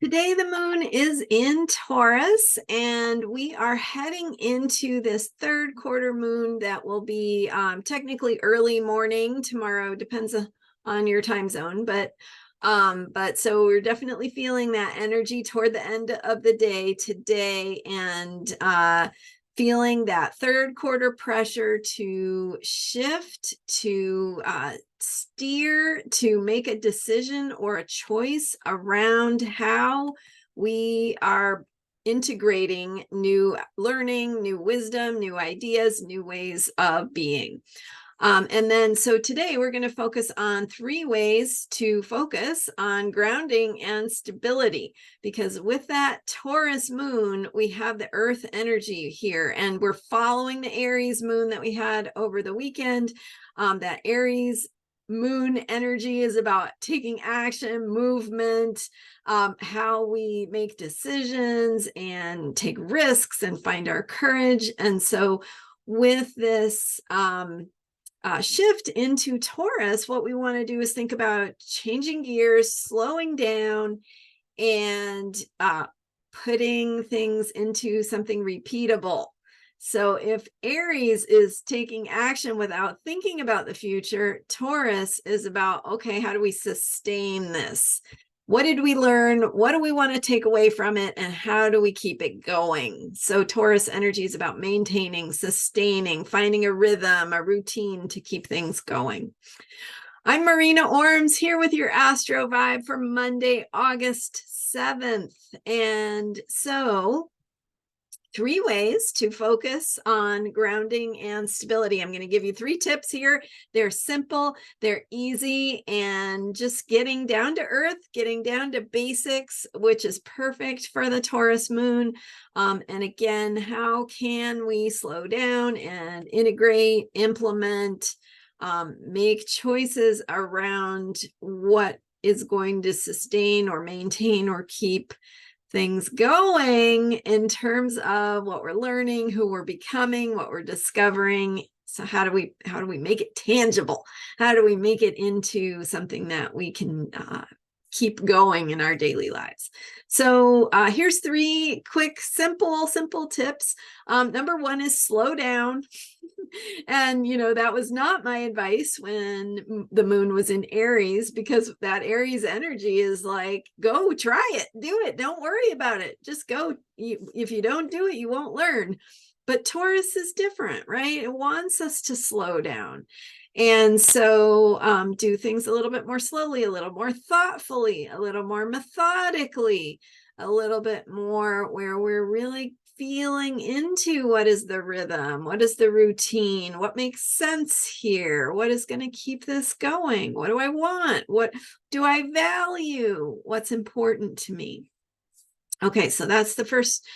Today, the moon is in Taurus, and we are heading into this third quarter moon that will be technically early morning tomorrow, depends on your time zone. But so we're definitely feeling that energy toward the end of the day today, and feeling that third quarter pressure to shift, to steer, to make a decision or a choice around how we are integrating new learning, new wisdom, new ideas, new ways of being. And then, so today we're going to focus on 3 ways to focus on grounding and stability, because with that Taurus moon, we have the earth energy here, and we're following the Aries moon that we had over the weekend. That Aries moon energy is about taking action, movement, how we make decisions and take risks and find our courage. And so with this shift into Taurus, what we want to do is think about changing gears, slowing down, and putting things into something repeatable. So if Aries is taking action without thinking about the future, Taurus is about, okay, how do we sustain this? What did we learn? What do we want to take away from it? And how do we keep it going? So Taurus energy is about maintaining, sustaining, finding a rhythm, a routine to keep things going. I'm Marina Ormes here with your Astro Vibe for Monday, August 7th. And so 3 ways to focus on grounding and stability. I'm going to give you 3 tips here. They're simple, they're easy, and just getting down to earth, getting down to basics, which is perfect for the Taurus moon. And again, how can we slow down and integrate, implement, make choices around what is going to sustain or maintain or keep things going in terms of what we're learning, who we're becoming, what we're discovering. So how do we make it tangible? How do we make it into something that we can keep going in our daily lives? So here's 3 quick, simple tips. Number 1 is slow down. And, that was not my advice when the moon was in Aries, because that Aries energy is like, go try it, do it. Don't worry about it. Just go. If you don't do it, you won't learn. But Taurus is different, right? It wants us to slow down. And so do things a little bit more slowly, a little more thoughtfully, a little more methodically, a little bit more where we're really feeling into what is the rhythm, what is the routine, what makes sense here, what is going to keep this going, what do I want, what do I value, what's important to me. Okay, so that's the first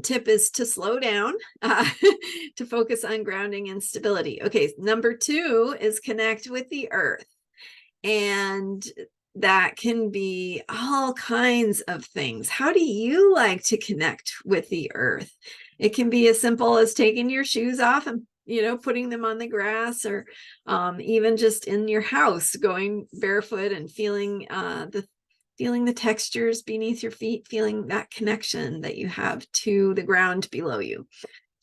tip, is to slow down, to focus on grounding and stability. Okay, number 2 is connect with the earth. And that can be all kinds of things. How do you like to connect with the earth? It can be as simple as taking your shoes off and putting them on the grass, or even just in your house, going barefoot and feeling the textures beneath your feet, feeling that connection that you have to the ground below you.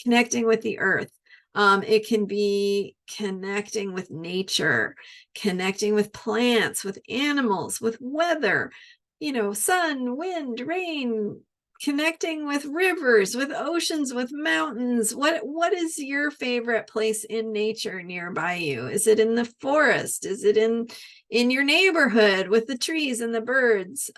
Connecting with the earth. It can be connecting with nature, connecting with plants, with animals, with weather, sun, wind, rain, connecting with rivers, with oceans, with mountains. What is your favorite place in nature nearby you? Is it in the forest? Is it in your neighborhood with the trees and the birds?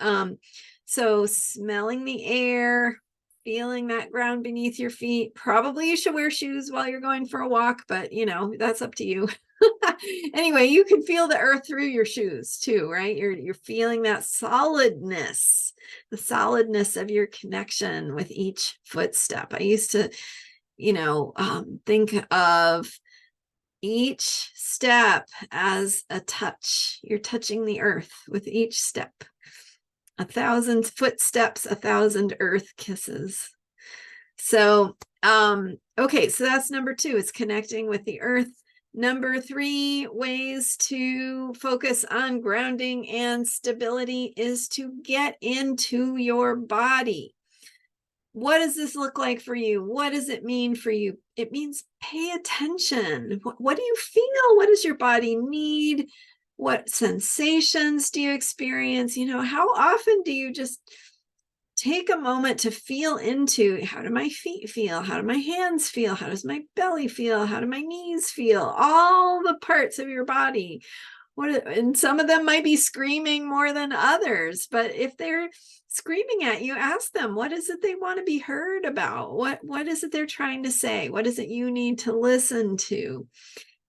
So smelling the air, feeling that ground beneath your feet. Probably you should wear shoes while you're going for a walk, but that's up to you. Anyway, you can feel the earth through your shoes too, right? You're feeling that solidness, the solidness of your connection with each footstep. I used to, think of each step as a touch. You're touching the earth with each step. 1,000 footsteps, 1,000 earth kisses. So, okay, so that's number 2, is connecting with the earth. Number 3 ways to focus on grounding and stability is to get into your body. What does this look like for you? What does it mean for you? It means pay attention. What do you feel? What does your body need? What sensations do you experience? How often do you just take a moment to feel into, how do my feet feel? How do my hands feel? How does my belly feel? How do my knees feel? All the parts of your body. And some of them might be screaming more than others, but if they're screaming at you, ask them, what is it they want to be heard about? What is it they're trying to say? What is it you need to listen to?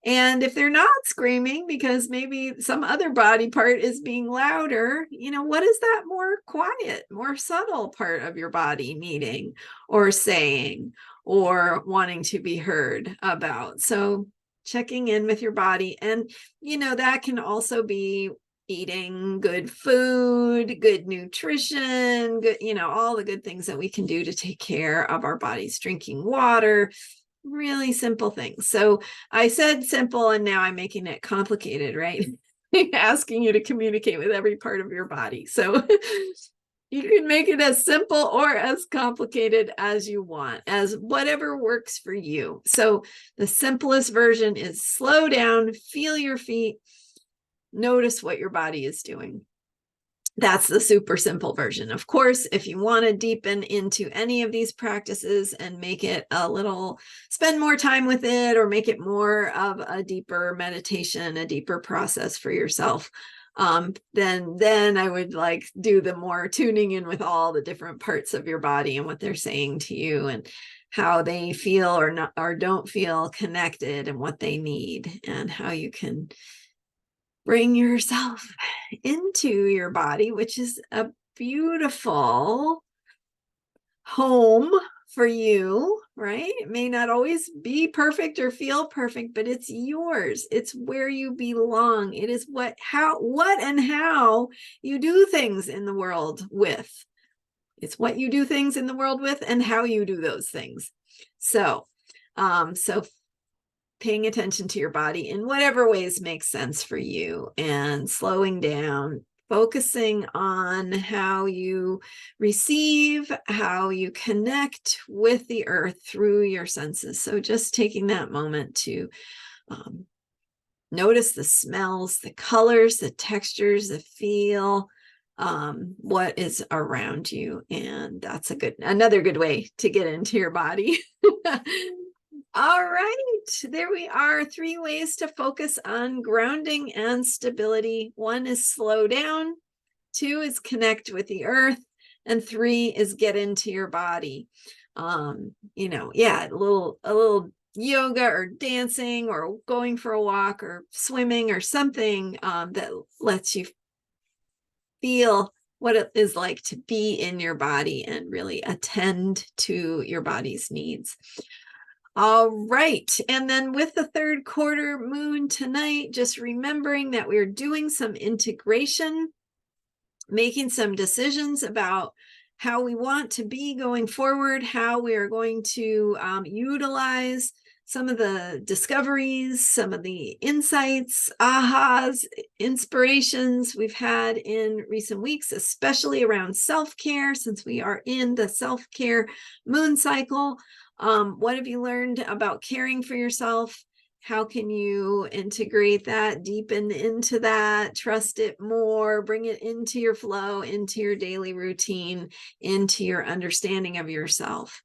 And if they're not screaming because maybe some other body part is being louder, what is that more quiet, more subtle part of your body needing or saying or wanting to be heard about? So checking in with your body. And, that can also be eating good food, good nutrition, good, all the good things that we can do to take care of our bodies, drinking water, really simple things. So I said simple, and now I'm making it complicated, right? Asking you to communicate with every part of your body. So you can make it as simple or as complicated as you want, as whatever works for you. So the simplest version is slow down, feel your feet, notice what your body is doing. That's the super simple version. Of course, if you want to deepen into any of these practices and make it spend more time with it, or make it more of a deeper meditation, a deeper process for yourself, then I would do the more tuning in with all the different parts of your body and what they're saying to you and how they feel or not, or don't feel connected, and what they need, and how you can bring yourself into your body, which is a beautiful home for you, right? It may not always be perfect or feel perfect, but it's yours. It's where you belong. It is what and how you do things in the world with. It's what you do things in the world with and how you do those things. So paying attention to your body in whatever ways make sense for you, and slowing down, focusing on how you receive, how you connect with the earth through your senses. So just taking that moment to notice the smells, the colors, the textures, the feel, what is around you. And that's another good way to get into your body. All right, there we are. 3 ways to focus on grounding and stability. 1 is slow down, 2 is connect with the earth, and 3 is get into your body. A little yoga or dancing or going for a walk or swimming or something that lets you feel what it is like to be in your body and really attend to your body's needs. All right. And then with the 3rd quarter moon tonight, just remembering that we're doing some integration, making some decisions about how we want to be going forward, how we are going to utilize some of the discoveries, some of the insights, ahas, inspirations we've had in recent weeks, especially around self-care, since we are in the self-care moon cycle. What have you learned about caring for yourself? How can you integrate that, deepen into that, trust it more, bring it into your flow, into your daily routine, into your understanding of yourself?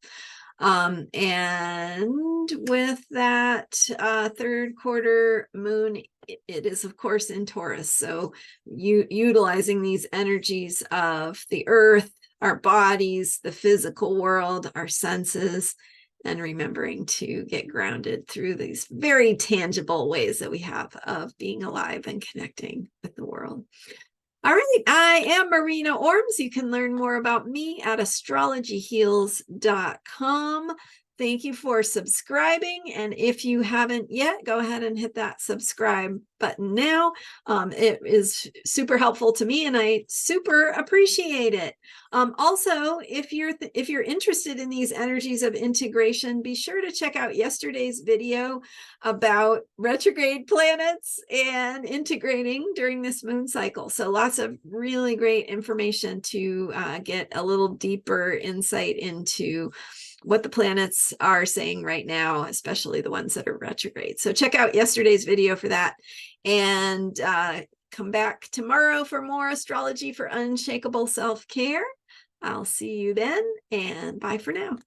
And with that 3rd quarter moon, it is, of course, in Taurus. So utilizing these energies of the earth, our bodies, the physical world, our senses, and remembering to get grounded through these very tangible ways that we have of being alive and connecting with the world. All right, I am Marina Ormes. You can learn more about me at astrologyheals.com. Thank you for subscribing. And if you haven't yet, go ahead and hit that subscribe button now. It is super helpful to me and I super appreciate it. Also, if you're interested in these energies of integration, be sure to check out yesterday's video about retrograde planets and integrating during this moon cycle. So lots of really great information to get a little deeper insight into what the planets are saying right now, especially the ones that are retrograde. So check out yesterday's video for that, and come back tomorrow for more astrology for unshakable self-care. I'll see you then, and bye for now.